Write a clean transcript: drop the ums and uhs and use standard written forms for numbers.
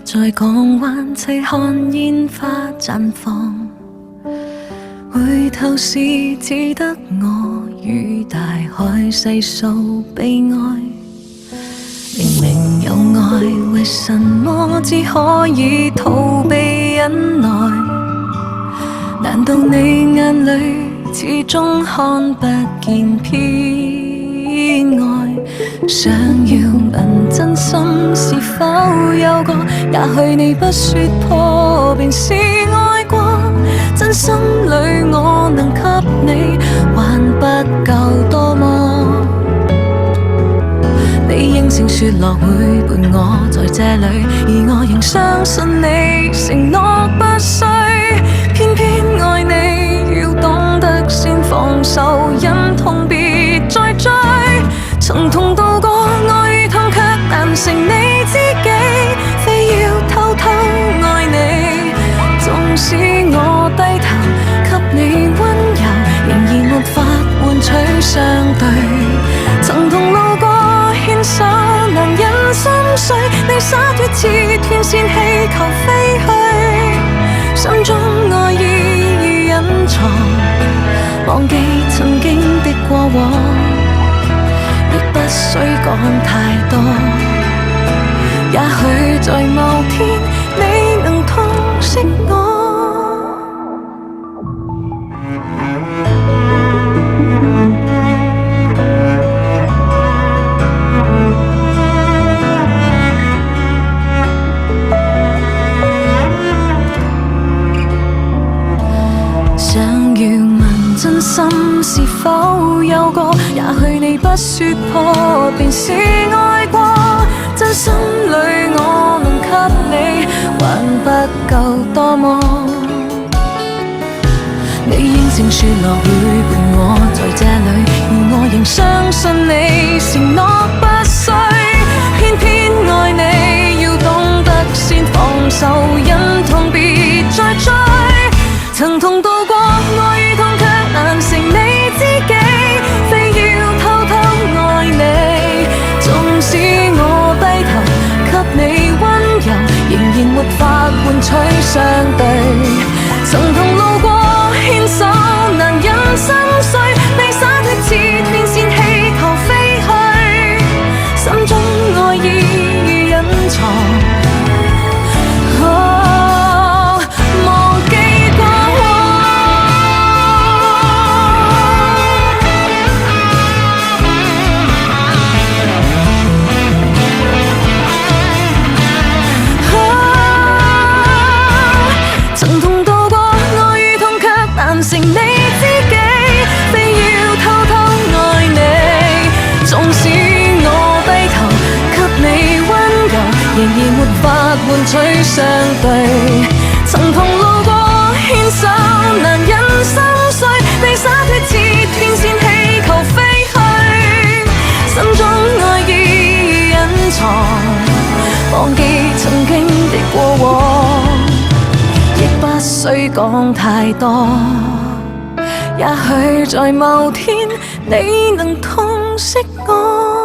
在港灣齊看煙花綻放，回頭時只得我與大海細數悲哀。明明有愛，為什麼只可以逃避忍耐？難道你眼裏始終看不見偏愛？想要問真心是否有過，也許你不說破便是愛過。真心裏我能給你還不夠多麼？你應承說落會伴我在這裡，而我仍相信你承諾不需，偏偏愛你要懂得先放手，忍痛別再追。曾同渡過愛與痛，卻難成你知己，非要偷偷愛你。縱使我低頭給你溫柔，仍然沒法換取相對。曾同路過牽手，難忍心碎，你灑脫似斷線氣球飛去，心中愛意隱藏，忘記曾經的過往，亦不需講太多。也許在某天你能痛惜我。真心是否有過？也許你不說破便是愛過。真心裏我能給你還不夠多麼？你應承說落會伴我在這裡，而我仍相信你承諾不需，偏偏愛你要懂得先放手，忍痛別再追。曾同渡過愛與痛，卻難成你知己，非要偷偷愛你。縱使我低頭給你溫柔，仍然沒法換取相對。曾同路過牽手，難忍心碎，你灑脫似斷線氣球飛去，心中愛意隱藏。仍然沒法換取相對，曾同路過牽手，難忍心碎，你灑脫似斷線氣球飛去，心中愛意隱藏，忘記曾經的過往，亦不需講太多。也許在某天你能痛惜我。